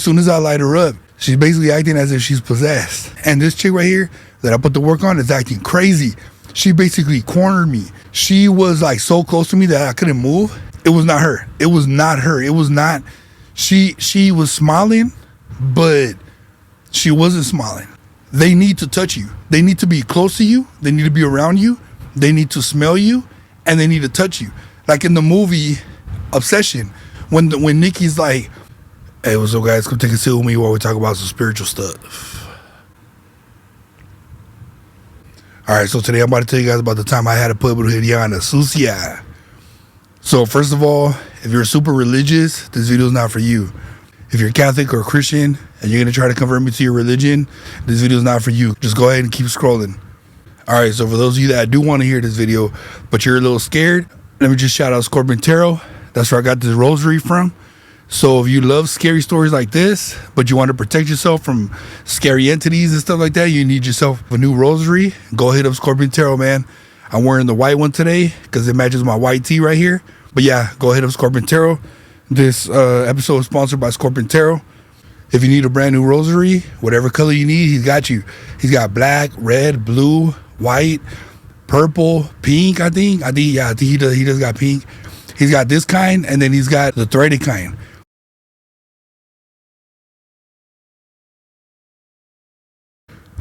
As soon as I light her up, she's basically acting as if she's possessed. And this chick right here that I put the work on is acting crazy. She basically cornered me. She was like so close to me that I couldn't move. It was not her. It was not her. It was not. She was smiling, but she wasn't smiling. They need to touch you. They need to be close to you. They need to be around you. They need to smell you, and they need to touch you. Like in the movie Obsession, when Nikki's like, "Hey, what's up, guys? Come take a seat with me while we talk about some spiritual stuff." All right, so today I'm about to tell you guys about the time I had to put Brujeria on a sucia. So first of all, if you're super religious, this video is not for you. If you're Catholic or Christian and you're going to try to convert me to your religion, this video is not for you. Just go ahead and keep scrolling. All right, so for those of you that do want to hear this video, but you're a little scared, let me just shout out Scorpion Tarot. That's where I got this rosary from. So if you love scary stories like this, but you want to protect yourself from scary entities and stuff like that, you need yourself a new rosary, go hit up Scorpion Tarot, man. I'm wearing the white one today because it matches my white tee right here. But yeah, go hit up Scorpion Tarot. This episode is sponsored by Scorpion Tarot. If you need a brand new rosary, whatever color you need, he's got you. He's got black, red, blue, white, purple, pink, I think he does got pink. He's got this kind, and then he's got the threaded kind.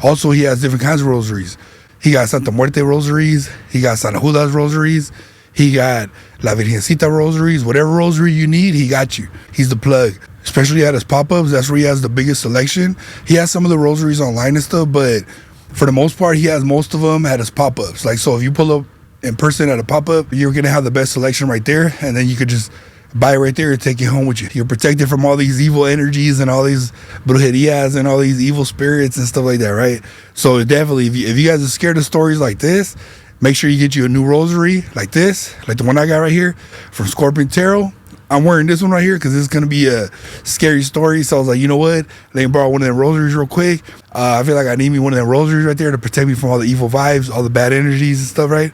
Also, he has different kinds of rosaries. He got Santa Muerte rosaries. He got Santa Judas rosaries. He got La Virgencita rosaries. Whatever rosary you need, he got you. He's the plug. Especially at his pop-ups, that's where he has the biggest selection. He has some of the rosaries online and stuff, but for the most part, he has most of them at his pop-ups. Like, so if you pull up in person at a pop-up, you're going to have the best selection right there, and then you could just buy it right there and take it home with you. You're protected from all these evil energies and all these brujerias and all these evil spirits and stuff like that, right? So definitely, if you guys are scared of stories like this, make sure you get you a new rosary like this, like the one I got right here from Scorpion Tarot. I'm wearing this one right here because this is going to be a scary story. So I was like, you know what? Let me borrow one of them rosaries real quick. I feel like I need me one of them rosaries right there to protect me from all the evil vibes, all the bad energies and stuff, right?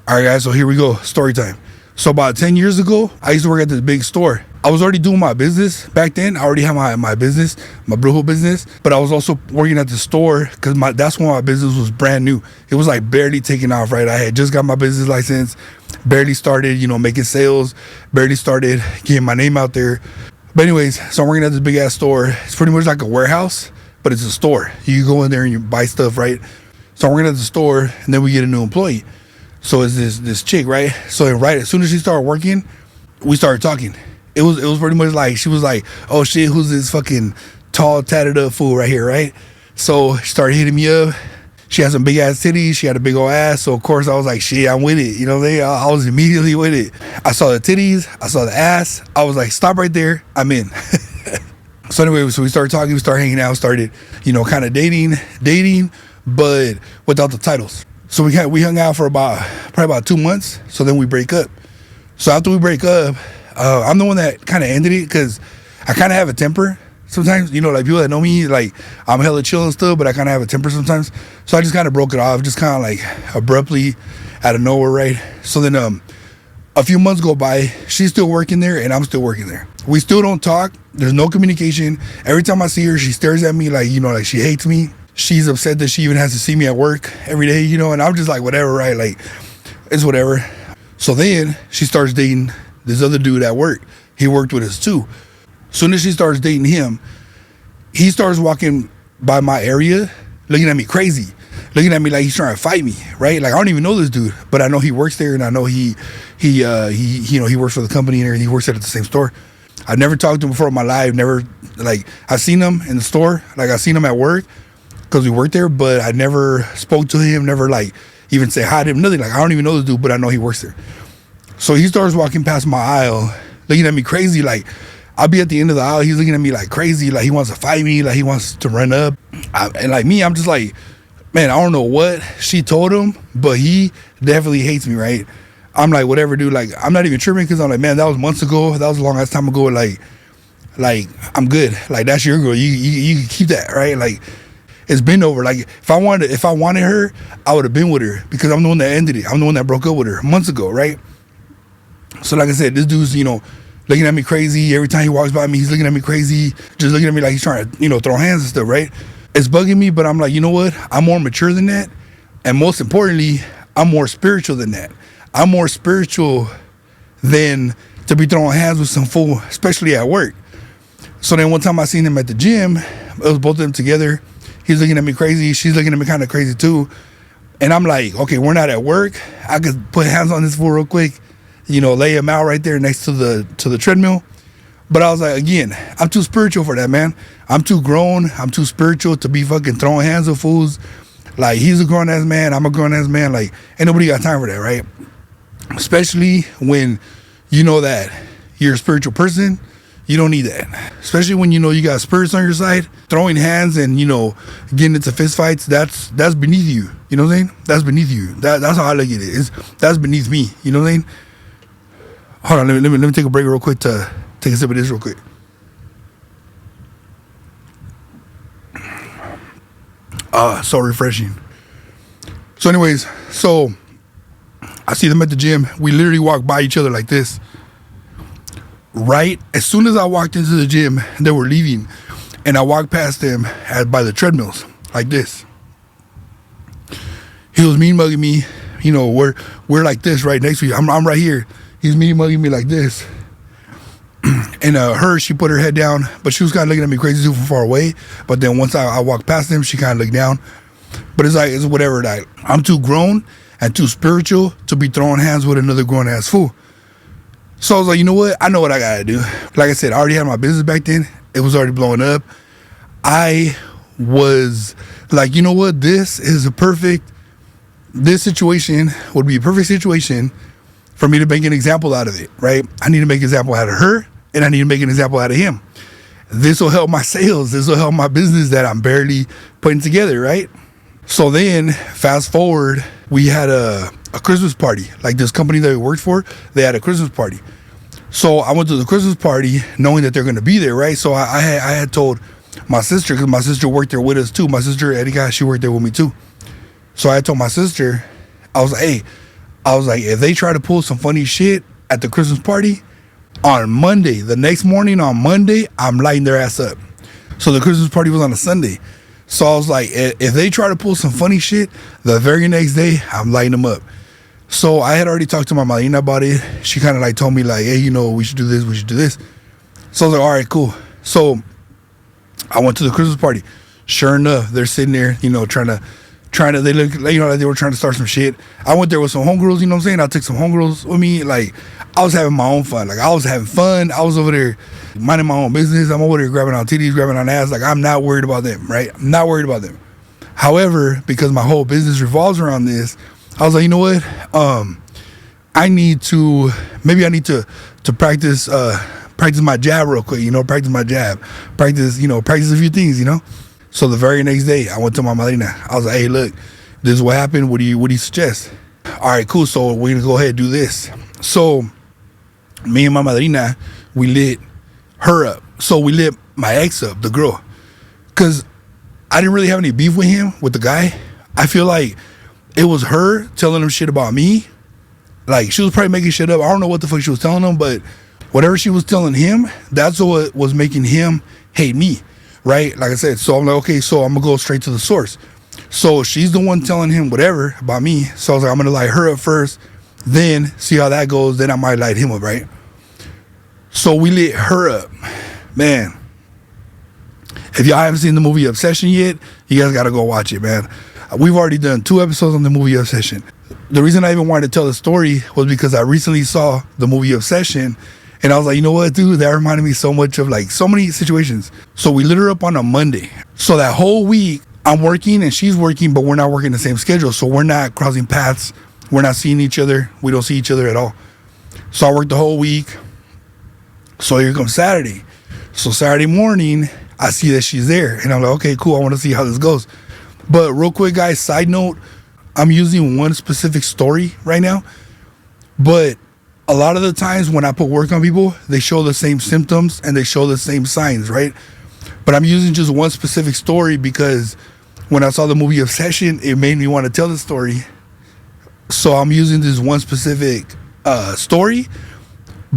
All right, guys, so here we go. Story time. So about 10 years ago, I used to work at this big store. I was already doing my business back then. I already had my business, my brujo business, but I was also working at the store because that's when my business was brand new. It was like barely taking off, right? I had just got my business license, barely started, making sales, barely started getting my name out there. But anyways, so I'm working at this big ass store. It's pretty much like a warehouse, but it's a store. You go in there and you buy stuff, right? So I'm working at the store, and then we get a new employee. So it's this chick, right? So right as soon as she started working, we started talking. It was pretty much like, she was like, "Oh shit, who's this fucking tall, tatted up fool right here," right? So she started hitting me up. She had some big ass titties. She had a big old ass. So of course I was like, shit, I'm with it. You know what I mean? I was immediately with it. I saw the titties. I saw the ass. I was like, stop right there. I'm in. So anyway, so we started talking. We started hanging out. Started, kind of dating, but without the titles. So we hung out for probably about 2 months. So then we break up. So after we break up, I'm the one that kind of ended it because I kind of have a temper sometimes. Like people that know me, like I'm hella chill and stuff, but I kind of have a temper sometimes. So I just kind of broke it off, just kind of like abruptly out of nowhere, right? So then a few months go by. She's still working there and I'm still working there. We still don't talk. There's no communication. Every time I see her, she stares at me like, like she hates me. She's upset that she even has to see me at work every day, and I'm just like, whatever, right? Like, it's whatever. So then she starts dating this other dude at work. He worked with us too. Soon as she starts dating him, he starts walking by my area, looking at me crazy, looking at me like he's trying to fight me, right? Like I don't even know this dude, but I know he works there, and I know he works for the company and everything. He works at the same store. I've never talked to him before in my life. Never, like, I've seen him in the store, like I've seen him at work because we worked there, but I never spoke to him, never like even say hi to him, nothing. Like I don't even know this dude, but I know he works there. So he starts walking past my aisle, looking at me crazy. Like I'll be at the end of the aisle, he's looking at me like crazy, like he wants to fight me, like he wants to run up. And like me, I'm just like, man, I don't know what she told him, but he definitely hates me, right? I'm like, whatever, dude. Like I'm not even tripping because I'm like, man, that was months ago. That was a long ass time ago. Like I'm good. Like that's your girl. You can keep that, right? Like it's been over. Like if I wanted her, I would have been with her because I'm the one that ended it. I'm the one that broke up with her months ago, right? So like I said, this dude's, looking at me crazy. Every time he walks by me, he's looking at me crazy, just looking at me like he's trying to, throw hands and stuff, right? It's bugging me, but I'm like, you know what? I'm more mature than that. And most importantly, I'm more spiritual than that. I'm more spiritual than to be throwing hands with some fool, especially at work. So then one time I seen him at the gym. It was both of them together. He's looking at me crazy. She's looking at me kind of crazy too. And I'm like, okay, we're not at work. I could put hands on this fool real quick, lay him out right there next to the treadmill. But I was like, again, I'm too spiritual for that, man. I'm too grown. I'm too spiritual to be fucking throwing hands with fools. Like, he's a grown-ass man. I'm a grown-ass man. Like, ain't nobody got time for that, right? Especially when you know that you're a spiritual person. You don't need that. Especially when you got spirits on your side. Throwing hands and, getting into fist fights, that's beneath you. You know what I'm saying? That's beneath you. That's how I look at it. That's beneath me. You know what I'm saying? Hold on, let me take a break real quick to take a sip of this real quick. So refreshing. So anyways, I see them at the gym. We literally walk by each other like this. Right as soon as I walked into the gym, they were leaving, and I walked past them by the treadmills like this. He was mean mugging me. We're like this right next to you. I'm right here. He's mean mugging me like this. And she put her head down, but she was kind of looking at me crazy too from far away. But then once I walked past him, she kind of looked down. But it's whatever. Like, I'm too grown and too spiritual to be throwing hands with another grown ass fool. So I was like, you know what? I know what I gotta do. Like I said, I already had my business back then. It was already blowing up. I was like, you know what? This situation would be a perfect situation for me to make an example out of it, right? I need to make an example out of her, and I need to make an example out of him. This will help my sales. This will help my business that I'm barely putting together, right? So then, fast forward, we had a Christmas party. Like, this company that we worked for, they had a Christmas party. So I went to the Christmas party knowing that they're going to be there, right? So I had told my sister, because my sister worked there with us too. My sister, Erika, she worked there with me too. So I told my sister, I was like, if they try to pull some funny shit at the Christmas party, on Monday, the next morning on Monday, I'm lighting their ass up. So the Christmas party was on a Sunday. So I was like, if they try to pull some funny shit, the very next day, I'm lighting them up. So I had already talked to my Marina about it. She kind of like told me like, hey, we should do this, we should do this. So I was like, all right, cool. So I went to the Christmas party. Sure enough, they're sitting there, they look like, like they were trying to start some shit. I went there with some homegirls, you know what I'm saying? I took some homegirls with me. Like, I was having my own fun. Like, I was having fun. I was over there minding my own business. I'm over there grabbing on titties, grabbing on ass. Like, I'm not worried about them, right? I'm not worried about them. However, because my whole business revolves around this, I was like, you know what? I need to practice my jab real quick, practice my jab. Practice a few things, So the very next day, I went to my Marina. I was like, hey, look, this is what happened. What do you suggest? All right, cool. So we're going to go ahead and do this. So me and my Marina, we lit her up. So we lit my ex up, the girl. Because I didn't really have any beef with him, with the guy. I feel like it was her telling him shit about me. Like, she was probably making shit up. I don't know what the fuck she was telling him, but whatever she was telling him, that's what was making him hate me. Right? Like I said, so I'm like, okay, so I'm going to go straight to the source. So she's the one telling him whatever about me. So I was like, I'm going to light her up first, then see how that goes. Then I might light him up, right? So we lit her up. Man, if y'all haven't seen the movie Obsession yet, you guys got to go watch it, man. We've already done 2 episodes on the movie Obsession. The reason I even wanted to tell the story was because I recently saw the movie Obsession. And I was like, you know what, dude? That reminded me so much of like so many situations. So we lit her up on a Monday. So that whole week, I'm working and she's working, but we're not working the same schedule. So we're not crossing paths. We're not seeing each other. We don't see each other at all. So I worked the whole week. So here comes Saturday. So Saturday morning, I see that she's there. And I'm like, okay, cool. I want to see how this goes. But real quick, guys, side note, I'm using one specific story right now. But a lot of the times when I put work on people, they show the same symptoms and they show the same signs, right? But I'm using just one specific story because when I saw the movie Obsession, it made me want to tell the story. So I'm using this one specific story.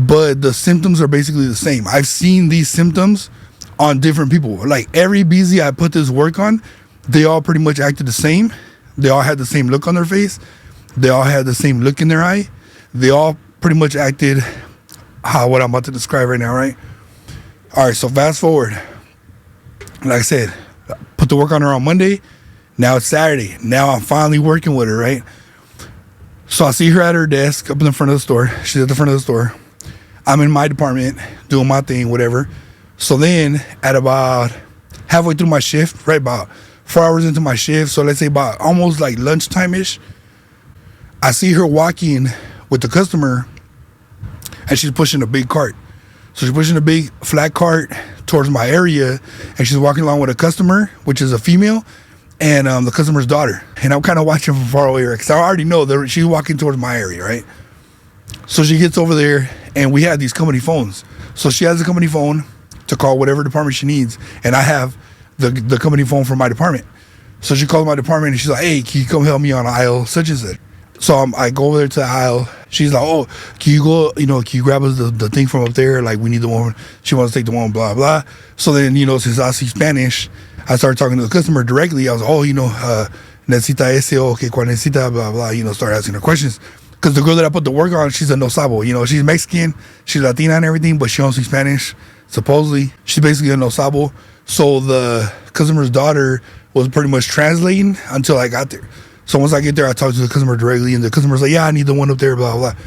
but the symptoms are basically the same. I've seen these symptoms on different people. Like every BZ I put this work on, they all pretty much acted the same. They all had the same look on their face. They all had the same look in their eye. They all pretty much acted what I'm about to describe right now, right? All right, so fast forward. Like I said, put the work on her on Monday. Now it's Saturday. Now I'm finally working with her, right? So I see her at her desk up in the front of the store. She's at the front of the store. I'm in my department doing my thing, whatever. So then at about halfway through my shift, right about 4 hours into my shift, so let's say about almost like lunchtime-ish, I see her walking with the customer, and she's pushing a big cart. So she's pushing a big flat cart towards my area, and she's walking along with a customer, which is a female, and the customer's daughter. And I'm kind of watching from far away, because I already know that she's walking towards my area, right? So she gets over there, and we have these company phones. So she has a company phone to call whatever department she needs, and I have the company phone for my department. So she calls my department, and she's like, hey, can you come help me on aisle such and such? So I go over there to the aisle. She's like, oh, can you go, can you grab us the thing from up there? Like, we need the one. She wants to take the one, blah, blah. So then, since I see Spanish, I started talking to the customer directly. I was like, necesita ese, okay, cuál necesita, blah, blah, start asking her questions. Because the girl that I put the work on, she's a no sabo. She's Mexican, she's Latina and everything, but she don't speak Spanish, supposedly. She's basically a no sabo. So the customer's daughter was pretty much translating until I got there. So once I get there, I talk to the customer directly, and the customer's like, yeah, I need the one up there, blah, blah, blah.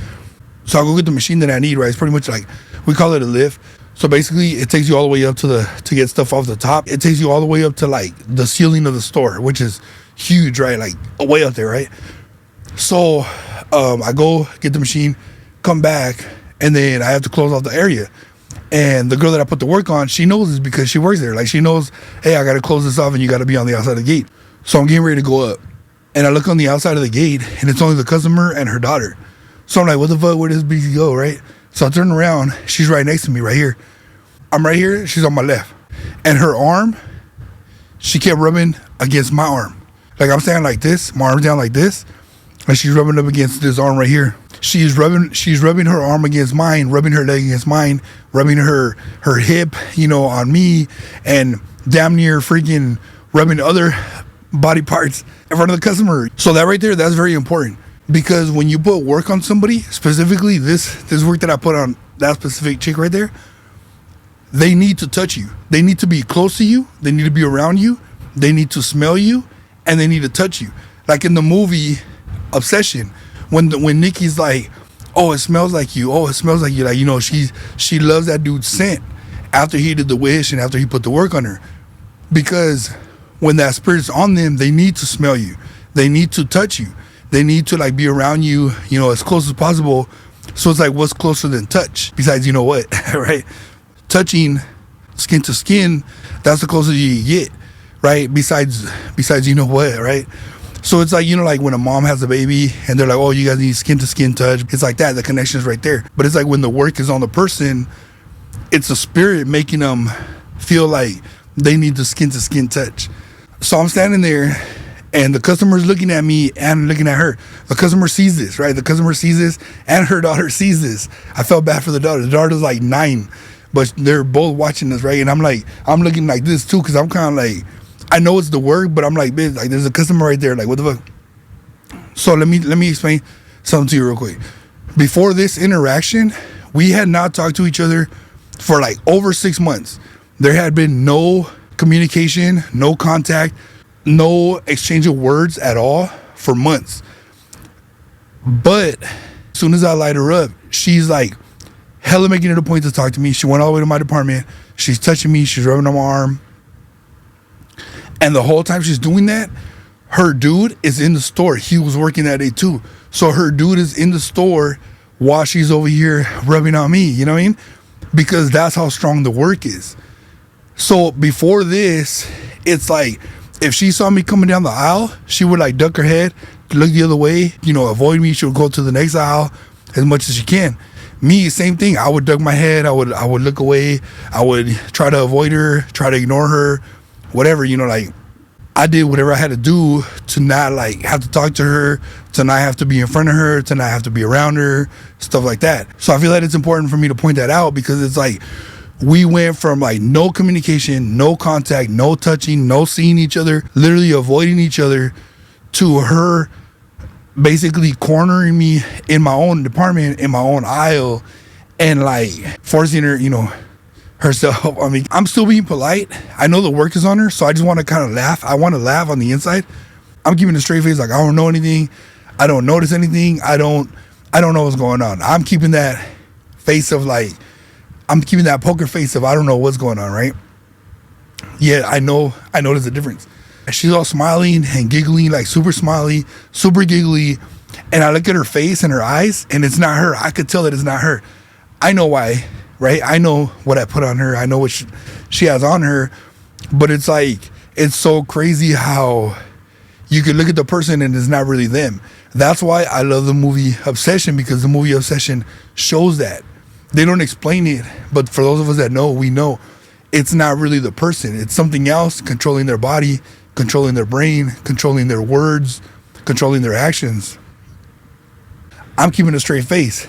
So I'll go get the machine that I need, right? It's pretty much like, we call it a lift. So basically, it takes you all the way up to get stuff off the top. It takes you all the way up to like the ceiling of the store, which is huge, right? Like way up there, right? So I go get the machine, come back, and then I have to close off the area. And the girl that I put the work on, she knows this because she works there. Like, she knows, hey, I got to close this off, and you got to be on the outside of the gate. So I'm getting ready to go up. And I look on the outside of the gate, and it's only the customer and her daughter. So I'm like, what the fuck, where does this BZ go, right? So I turn around, she's right next to me, right here. I'm right here, she's on my left. And her arm, she kept rubbing against my arm. Like, I'm standing like this, my arm's down like this, and she's rubbing up against this arm right here. She's rubbing her arm against mine, rubbing her leg against mine, rubbing her hip, on me, and damn near freaking rubbing other body parts in front of the customer. So that right there, that's very important, because when you put work on somebody, specifically this work that I put on that specific chick right there, they need to touch you. They need to be close to you. They need to be around you. They need to smell you, and they need to touch you. Like in the movie Obsession, when Nikki's like, oh, it smells like you. Oh, it smells like you. Like, she loves that dude's scent after he did the wish and after he put the work on her, because when that spirit's on them, they need to smell you. They need to touch you. They need to like be around you, as close as possible. So it's like, what's closer than touch? Besides, right? Touching skin to skin, that's the closest you get, right? Besides, right? So it's like, like when a mom has a baby and they're like, oh, you guys need skin to skin touch. It's like that, the connection is right there. But it's like when the work is on the person, it's the spirit making them feel like they need the skin to skin touch. So I'm standing there, and the customer's looking at me and looking at her. The customer sees this, right? The customer sees this, and her daughter sees this. I felt bad for the daughter. The daughter's like 9, but they're both watching this, right? And I'm looking like this too, because I'm kind of like, I know it's the work, but I'm like, bitch, like there's a customer right there. Like, what the fuck? So let me explain something to you real quick. Before this interaction, we had not talked to each other for like over 6 months. There had been no communication, no contact, no exchange of words at all for months. But as soon as I light her up, she's like hella making it a point to talk to me. She went all the way to my department. She's touching me. She's rubbing on my arm. And the whole time she's doing that, her dude is in the store. He was working that day too. So her dude is in the store while she's over here rubbing on me. You know what I mean? Because that's how strong the work is. So before this, it's like, if she saw me coming down the aisle, she would like duck her head, look the other way, avoid me. She would go to the next aisle as much as she can. Me, same thing. I would duck my head. I would look away. I would try to avoid her, try to ignore her, whatever, like, I did whatever I had to do to not like have to talk to her, to not have to be in front of her, to not have to be around her, stuff like that. So I feel like it's important for me to point that out, because it's like we went from like no communication, no contact, no touching, no seeing each other, literally avoiding each other, to her basically cornering me in my own department, in my own aisle, and like forcing her, herself. I mean, I'm still being polite. I know the work is on her, so I just want to kind of laugh. I want to laugh on the inside. I'm keeping a straight face, like I don't know anything. I don't notice anything. I don't know what's going on. I'm keeping that face of like, I'm keeping that poker face of I don't know what's going on, right? Yeah, I know there's a difference. She's all smiling and giggling, like super smiley, super giggly. And I look at her face and her eyes, and it's not her. I could tell that it's not her. I know why, right? I know what I put on her. I know what she has on her. But it's like, it's so crazy how you can look at the person and it's not really them. That's why I love the movie Obsession, because the movie Obsession shows that. They don't explain it, but for those of us that know, we know it's not really the person. It's something else controlling their body, controlling their brain, controlling their words, controlling their actions. I'm keeping a straight face,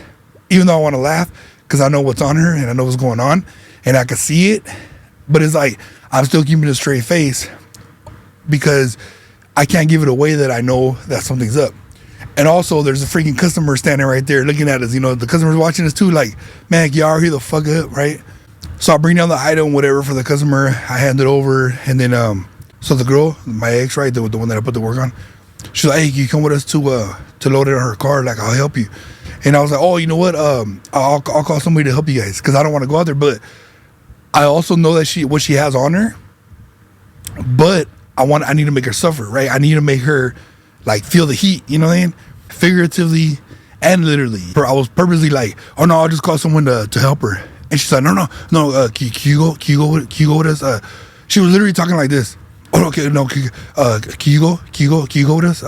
even though I want to laugh, because I know what's on her and I know what's going on and I can see it. But it's like, I'm still keeping a straight face because I can't give it away that I know that something's up. And also, there's a freaking customer standing right there looking at us. The customer's watching us too, like, man, y'all here the fuck up, right? So I bring down the item, whatever, for the customer. I hand it over, and then, so the girl, my ex, right, the one that I put the work on, she's like, hey, can you come with us to load it on her car? Like, I'll help you. And I was like, oh, you know what? I'll call somebody to help you guys, because I don't want to go out there. But I also know that what she has on her, but I need to make her suffer, right? I need to make her like feel the heat, you know what I mean? Figuratively and literally. I was purposely like, oh no, I'll just call someone to help her. And she's like, no, can you go with us? She was literally talking like this. Oh, okay, no, can you go with us?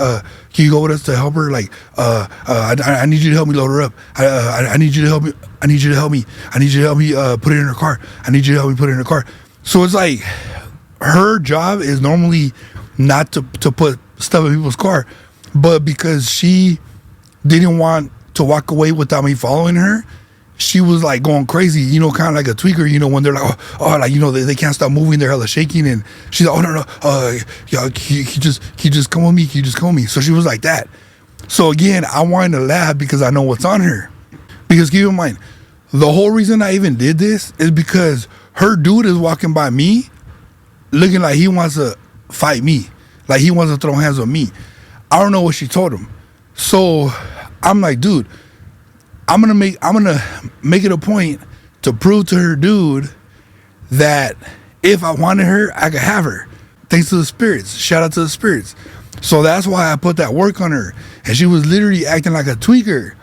Can you go with us to help her? Like, I need you to help me load her up. I need you to help me. I need you to help me put it in her car. I need you to help me put it in her car. So it's like, her job is normally not to put stuff in people's car, but because she didn't want to walk away without me following her, she was like going crazy, kind of like a tweaker, when they're like, like, they can't stop moving, they're hella shaking, and she's like, oh no, yeah, can you just come with me? Can you just come with me? So she was like that. So again, I wanted to laugh because I know what's on her. Because keep in mind, the whole reason I even did this is because her dude is walking by me looking like he wants to fight me. Like he wants to throw hands on me. I don't know what she told him. So I'm like, dude, I'm gonna make it a point to prove to her dude that if I wanted her, I could have her. Thanks to the spirits. Shout out to the spirits. So that's why I put that work on her. And she was literally acting like a tweaker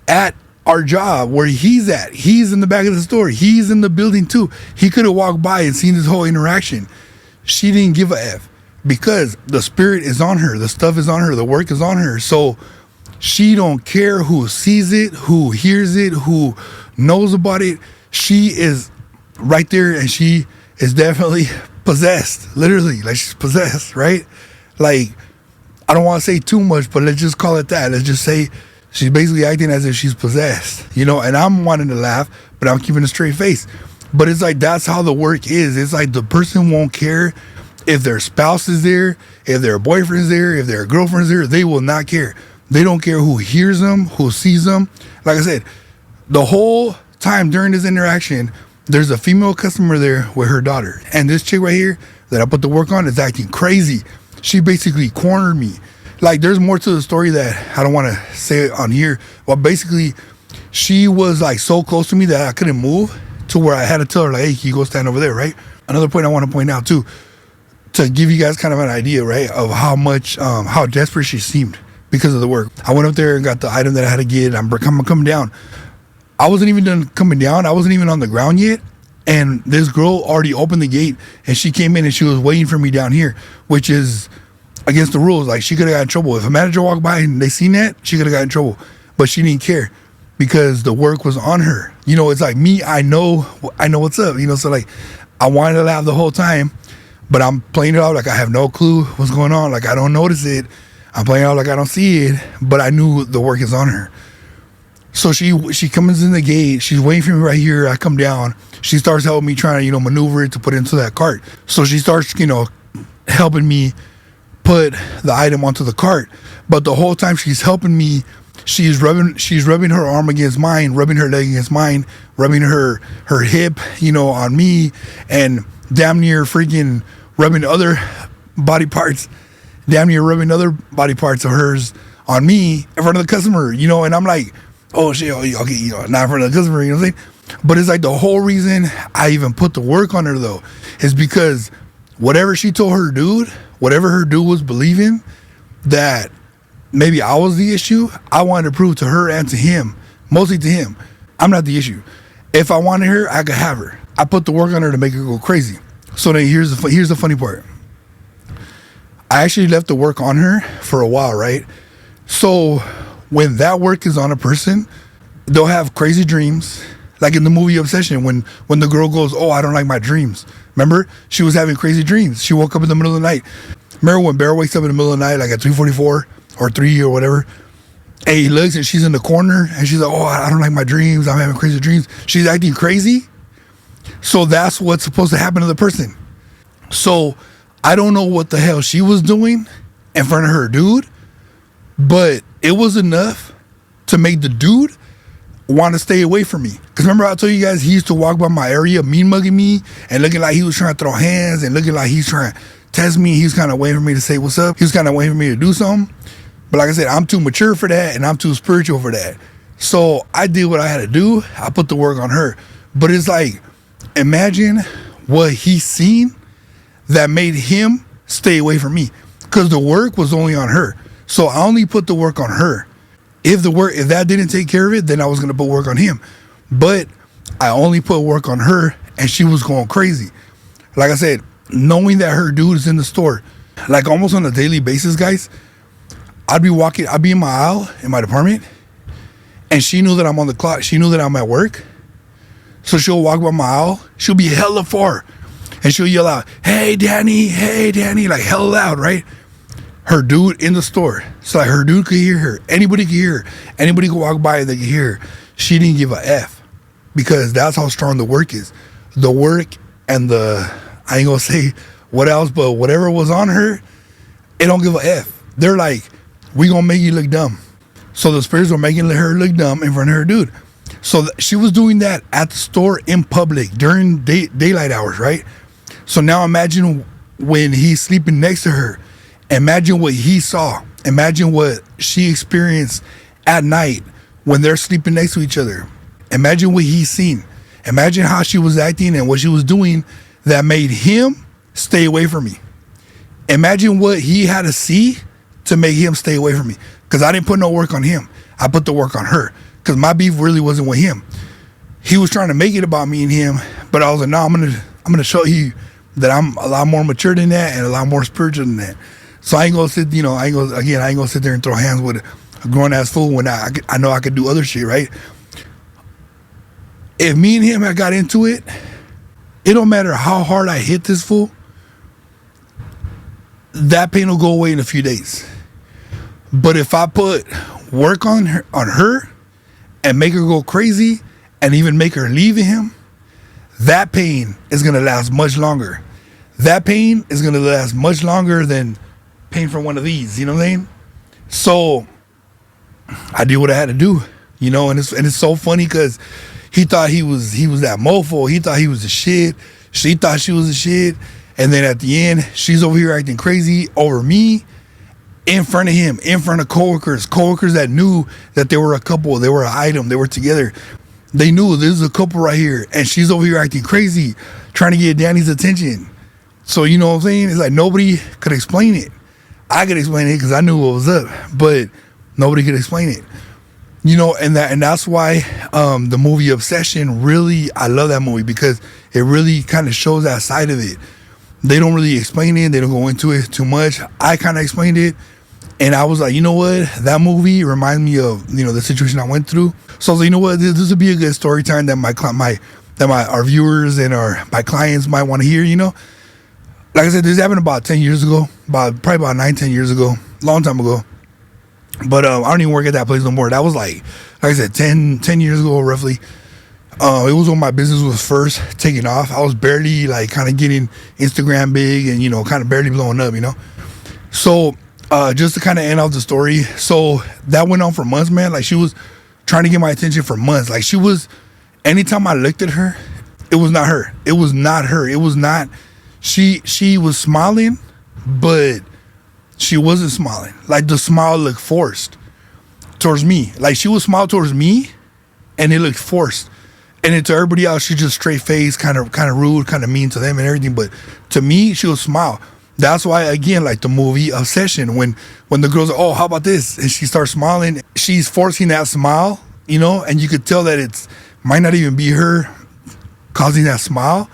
at our job where he's at. He's in the back of the store. He's in the building too. He could have walked by and seen this whole interaction. She didn't give a F. Because the spirit is on her, the stuff is on her, the work is on her. So she don't care who sees it, who hears it, who knows about it. She is right there, and she is definitely possessed. Literally, like she's possessed, right? Like, I don't want to say too much, but let's just call it that. Let's just say she's basically acting as if she's possessed, and I'm wanting to laugh, but I'm keeping a straight face. But it's like, that's how the work is. It's like the person won't care if their spouse is there, if their boyfriend's there, if their girlfriend's there. They will not care. They don't care who hears them, who sees them. Like I said, the whole time during this interaction, there's a female customer there with her daughter. And this chick right here that I put the work on is acting crazy. She basically cornered me. Like, there's more to the story that I don't want to say on here. But basically, she was like so close to me that I couldn't move, to where I had to tell her, like, hey, can you go stand over there, right? Another point I want to point out too, to give you guys kind of an idea, right, of how much, how desperate she seemed because of the work. I went up there and got the item that I had to get. I'm coming down. I wasn't even done coming down. I wasn't even on the ground yet. And this girl already opened the gate, and she came in and she was waiting for me down here, which is against the rules. Like, she could have got in trouble. If a manager walked by and they seen that, she could have got in trouble. But she didn't care because the work was on her. It's like me, I know what's up, so like, I wanted to laugh the whole time. but I'm playing it out like I have no clue what's going on. Like I don't notice it. I'm playing it out like I don't see it, but I knew the work is on her. So she comes in the gate. She's waiting for me right here. I come down. She starts helping me trying to, maneuver it to put it into that cart. So she starts, helping me put the item onto the cart. But the whole time she's helping me, she's rubbing her arm against mine, rubbing her leg against mine, rubbing her hip, on me, and damn near freaking rubbing other body parts, of hers on me in front of the customer, and I'm like, oh shit, okay, not in front of the customer, you know what I'm saying? But it's like the whole reason I even put the work on her though is because whatever she told her dude, whatever her dude was believing that maybe I was the issue, I wanted to prove to her and to him, mostly to him, I'm not the issue. If I wanted her, I could have her. I put the work on her to make her go crazy. So then here's the funny part. I actually left the work on her for a while, right? So when that work is on a person, they'll have crazy dreams. Like in the movie Obsession, when the girl goes, oh, I don't like my dreams. Remember? She was having crazy dreams. She woke up in the middle of the night. Remember when Bear wakes up in the middle of the night, like at 3:44 or 3 or whatever? And he looks and she's in the corner and she's like, oh, I don't like my dreams. I'm having crazy dreams. She's acting crazy. So that's what's supposed to happen to the person. So I don't know what the hell she was doing in front of her dude, but it was enough to make the dude want to stay away from me. Because remember I told you guys he used to walk by my area mean mugging me and looking like he was trying to throw hands and looking like he's trying to test me. He was kind of waiting for me to say what's up. He was kind of waiting for me to do something. But like I said, I'm too mature for that and I'm too spiritual for that. So I did what I had to do. I put the work on her. But it's like, imagine what he seen that made him stay away from me. Because the work was only on her. So I only put the work on her. If that didn't take care of it, then I was gonna put work on him. But I only put work on her and she was going crazy. Like I said, knowing that her dude is in the store, like almost on a daily basis, guys, I'd be in my aisle in my department and she knew that I'm on the clock. She knew that I'm at work. So she'll walk by my aisle. She'll be hella far and she'll yell out, hey, Danny, like hella loud, right? Her dude in the store. So like her dude could hear her. Anybody could hear her. Anybody could walk by and they could hear her. She didn't give a F because that's how strong the work is. The work and I ain't gonna say what else, but whatever was on her, it don't give a F. They're like, we gonna make you look dumb. So the spirits were making her look dumb in front of her dude. So she was doing that at the store in public during daylight hours, right? So now imagine when he's sleeping next to her. Imagine what he saw. Imagine what she experienced at night when they're sleeping next to each other. Imagine what he's seen. Imagine how she was acting and what she was doing that made him stay away from me. Imagine what he had to see to make him stay away from me. Because I didn't put no work on him. I put the work on her. Because my beef really wasn't with him. He was trying to make it about me and him, but I was like, no, I'm gonna show you that I'm a lot more mature than that and a lot more spiritual than that. So I ain't gonna sit, I ain't gonna sit there and throw hands with a grown ass fool when I know I could do other shit, right? If me and him had got into it, it don't matter how hard I hit this fool, that pain will go away in a few days. But if I put work on her and make her go crazy and even make her leave him, that pain is gonna last much longer. That pain is gonna last much longer than pain from one of these, you know what I mean? So I did what I had to do, and it's so funny because he thought he was that mofo. He thought he was the shit. She thought she was the shit. And then at the end, she's over here acting crazy over me in front of him, in front of coworkers that knew that they were a couple, they were an item, they were together. They knew this is a couple right here, and she's over here acting crazy, trying to get Danny's attention. So you know what I'm saying? It's like nobody could explain it. I could explain it because I knew what was up, but nobody could explain it. And that's why the movie Obsession, really, I love that movie because it really kind of shows that side of it. They don't really explain it. They don't go into it too much. I kind of explained it, and I was like, you know what? That movie reminds me of the situation I went through. So I was like, you know what? This would be a good story time that our viewers and my clients might want to hear. Like I said, this happened about 10 years ago, probably about 9-10 years ago, long time ago. But I don't even work at that place no more. That was like I said, 10 years ago roughly. It was when my business was first taking off. I was barely like kind of getting Instagram big and, you know, kind of barely blowing up, you know. So just to kind of end off the story. So that went on for months, man. Like she was trying to get my attention for months. Like she was, anytime I looked at her, it was not her. It was not her. It was not, she was smiling, but she wasn't smiling. Like the smile looked forced towards me. Like she would smile towards me and it looked forced. And then to everybody else, she just straight face, kind of rude, kind of mean to them and everything. But to me, she would smile. That's why, again, like the movie Obsession, when the girl's like, oh, how about this? And she starts smiling, she's forcing that smile, you know, and you could tell that it's might not even be her causing that smile.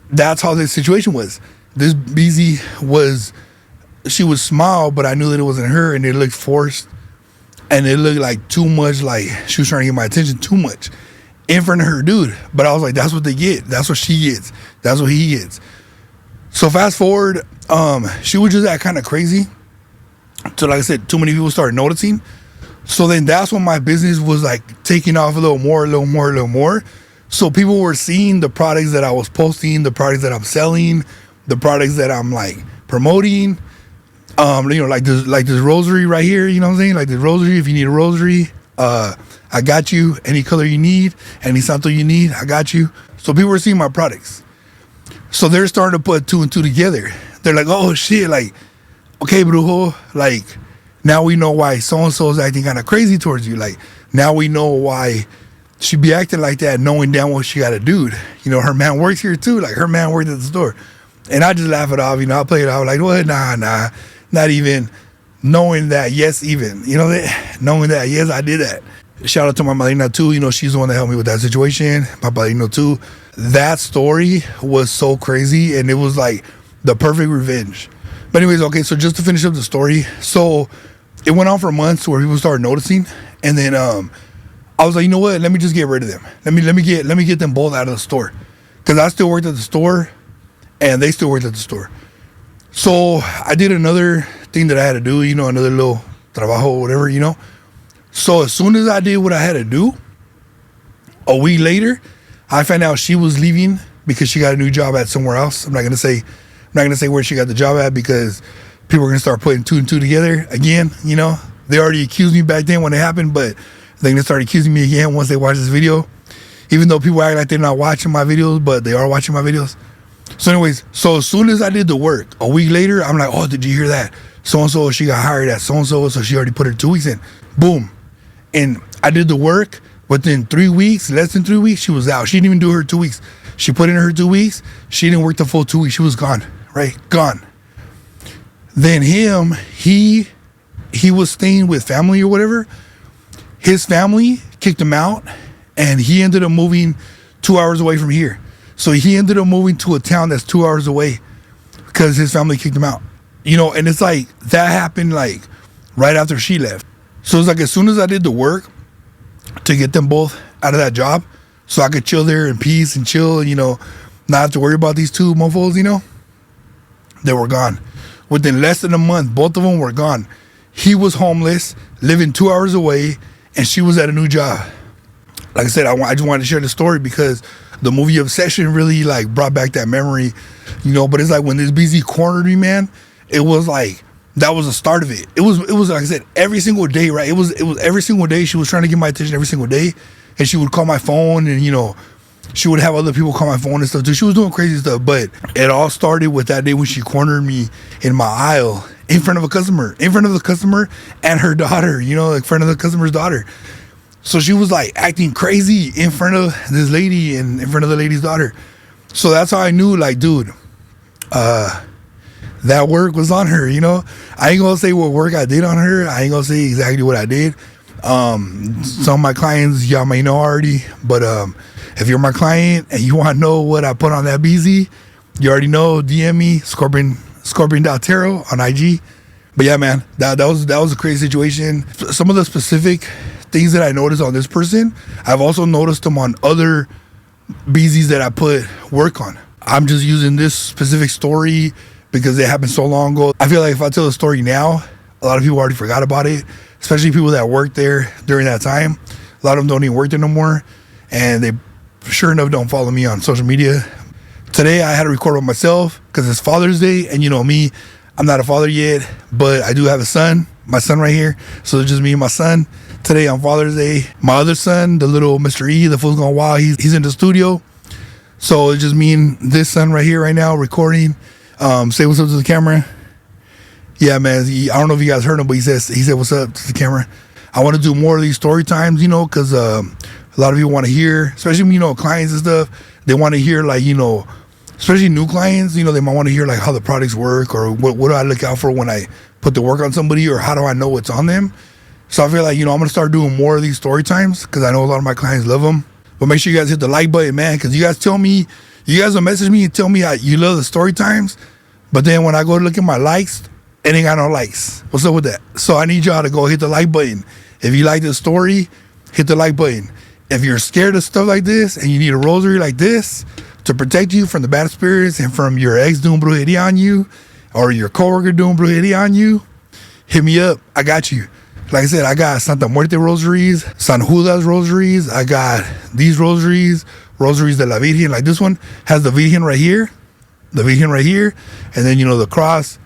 That's how this situation was. This BZ she would smile, but I knew that it wasn't her, and it looked forced, and it looked like too much, like she was trying to get my attention too much in front of her dude. But I was like, that's what they get. That's what she gets. That's what he gets. So fast forward, she was just that kind of crazy. So like I said, too many people started noticing. So then that's when my business was like taking off a little more. So people were seeing the products that I was posting, the products that I'm selling, the products that I'm like promoting. You know, like this rosary right here, you know what I'm saying? Like this rosary, if you need a rosary, I got you. Any color you need, any santo you need, I got you. So people were seeing my products. So they're starting to put 2 and 2 together. They're like, oh shit, like, okay, brujo, like, now we know why so-and-so is acting kind of crazy towards you. Like, now we know why she be acting like that, knowing damn well she got a dude. You know, her man works here too. Like, her man worked at the store. And I just laugh it off, you know, I play it out like, what? Nah, not even knowing that, yes, even, you know, knowing that, yes, I did that. Shout out to my Malina too. You know, she's the one that helped me with that situation. My Malina too. That story was so crazy, and it was like the perfect revenge. But anyways, okay, so just to finish up the story, so it went on for months where people started noticing, and then I was like, you know what? Let me just get rid of them. Let me get them both out of the store, because I still worked at the store, and they still worked at the store. So I did another thing that I had to do, you know, another little trabajo or whatever, you know. So as soon as I did what I had to do, a week later, I found out she was leaving because she got a new job at somewhere else. I'm not gonna say where she got the job at, because people are gonna start putting 2 and 2 together again. You know, they already accused me back then when it happened, but they're gonna start accusing me again once they watch this video. Even though people act like they're not watching my videos, but they are watching my videos. So anyways, so as soon as I did the work, a week later, I'm like, oh, did you hear that? So-and-so, she got hired at so-and-so, so she already put her 2 weeks in. Boom. And I did the work. Within 3 weeks, less than 3 weeks, she was out. She didn't even do her 2 weeks. She put in her 2 weeks. She didn't work the full 2 weeks. She was gone, right? Gone. Then him, he was staying with family or whatever. His family kicked him out, and he ended up moving 2 hours away from here. So he ended up moving to a town that's 2 hours away because his family kicked him out. You know, and it's like that happened like right after she left. So it's like as soon as I did the work to get them both out of that job, so I could chill there in peace and chill, you know, not have to worry about these two mofos, you know, they wwere gone. Within less than a month, both of them were gone. He was homeless, living 2 hours away, and she was at a new job. Like I said, I just wanted to share the story because the movie Obsession really like brought back that memory, you know. But it's like when this BZ cornered me, man, it was like that was the start of it. It was like I said, every single day, right? It was every single day she was trying to get my attention every single day, and she would call my phone, and you know, she would have other people call my phone and stuff too. She was doing crazy stuff, but it all started with that day when she cornered me in my aisle in front of the customer and her daughter, you know, like in front of the customer's daughter. So she was like acting crazy in front of this lady and in front of the lady's daughter. So that's how I knew, like, dude, that work was on her, you know. I ain't gonna say what work I did on her. I ain't gonna say exactly what I did. Some of my clients, y'all may know already, but if you're my client and you want to know what I put on that BZ, you already know, DM me, Scorpion.Tarot on IG. But yeah, man, that was a crazy situation. Some of the specific things that I noticed on this person, I've also noticed them on other BZs that I put work on. I'm just using this specific story because it happened so long ago. I feel like if I tell the story now, a lot of people already forgot about it, especially people that worked there during that time. A lot of them don't even work there no more, and they sure enough don't follow me on social media. Today I had to record with myself because it's Father's Day, and you know me, I'm not a father yet, but I do have a son, my son right here. So it's just me and my son. Today on Father's Day, my other son, the little Mr. E, the fool's gone wild, he's in the studio. So it's just me and this son right here right now recording. Say what's up to the camera. Yeah, man, I don't know if you guys heard him, but he said what's up to the camera. I want to do more of these story times, you know, because a lot of people want to hear, especially, you know, clients and stuff. They want to hear, like, you know, especially new clients, you know, they might want to hear like how the products work, or what do I look out for when I put the work on somebody, or how do I know what's on them. So I feel like, you know, I'm going to start doing more of these story times because I know a lot of my clients love them. But make sure you guys hit the like button, man, because you guys will message me and tell me you love the story times, but then when I go to look at my likes, it ain't got no likes. What's up with that? So I need y'all to go hit the like button. If you like the story, hit the like button. If you're scared of stuff like this and you need a rosary like this to protect you from the bad spirits and from your ex doing brujeria on you, or your coworker doing brujeria on you, hit me up. I got you. Like I said, I got Santa Muerte rosaries, San Judas rosaries. I got these rosaries de la Virgen. Like this one has the Virgen right here, and then, you know, the cross.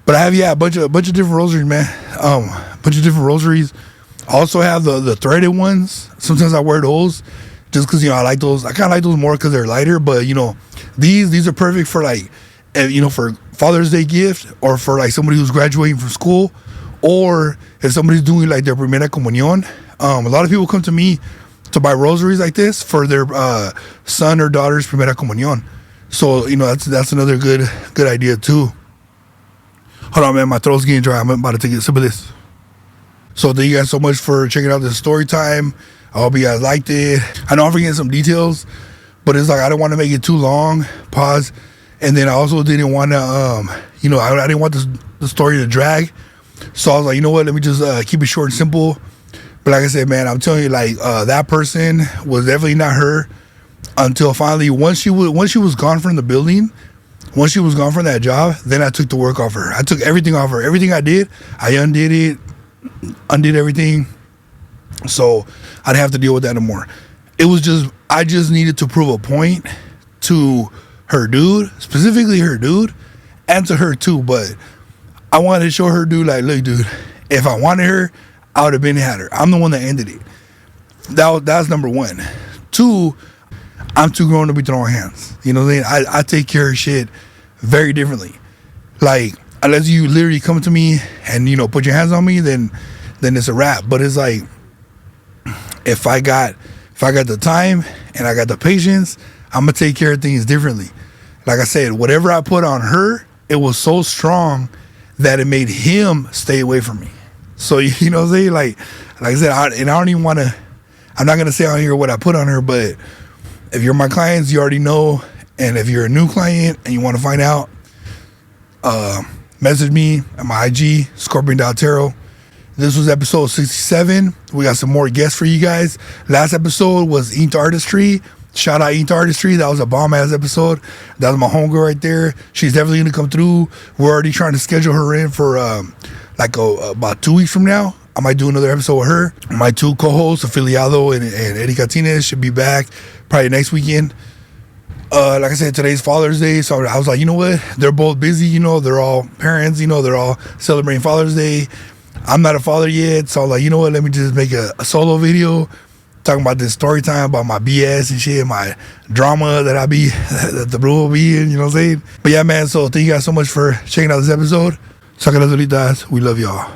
But I have, yeah, a bunch of different rosaries, man. Bunch of different rosaries. I also have the threaded ones. Sometimes I wear those just because, you know, I like those. I kind of like those more because they're lighter. But, you know, these are perfect for, like, you know, for Father's Day gift, or for like somebody who's graduating from school, or if somebody's doing like their primera comunión. A lot of people come to me to buy rosaries like this for their son or daughter's primera comunión. So, you know, that's another good idea too. Hold on, man, my throat's getting dry. I'm about to take a sip of this. So thank you guys so much for checking out this story time. I hope you guys liked it. I know I'm forgetting some details, but it's like I didn't want to make it too long. Pause. And then I also didn't want to, you know, I didn't want the story to drag. So I was like, you know what, let me just keep it short and simple. But like I said, man, I'm telling you, like, that person was definitely not her until finally, once she was gone from the building, once she was gone from that job, then I took the work off her. I took everything off her. Everything I did, I undid everything. So I didn't have to deal with that anymore. It was just, I just needed to prove a point to her dude, specifically her dude, and to her too. But I wanted to show her dude, like, look, dude, if I wanted her, I would have been had her. I'm the one that ended it. That's number one. Two, I'm too grown to be throwing hands. You know what I mean? I take care of shit very differently. Like, unless you literally come to me and, you know, put your hands on me, then it's a wrap. But it's like, if I got the time and I got the patience, I'm gonna take care of things differently. Like I said, whatever I put on her, it was so strong that it made him stay away from me. So, you know what I'm saying? Like I said, I don't even want to, I'm not going to say on here what I put on her, but if you're my clients, you already know. And if you're a new client and you want to find out, message me at my IG, Scorpion.Tarot. This was episode 67. We got some more guests for you guys. Last episode was Inked Artistry. Shout out Inked Artistry. That was a bomb-ass episode. That was my homegirl right there. She's definitely going to come through. We're already trying to schedule her in for about 2 weeks from now. I might do another episode with her. My two co-hosts, Afiliado and Eddie Catines, should be back probably next weekend. Like I said, today's Father's Day, so I was like, you know what? They're both busy, you know. They're all parents, you know. They're all celebrating Father's Day. I'm not a father yet, so I was like, you know what? Let me just make a solo video talking about this story time, about my BS and shit, my drama that that the bro will be in, you know what I'm saying? But yeah, man, so thank you guys so much for checking out this episode. Saca las doritas. We love y'all.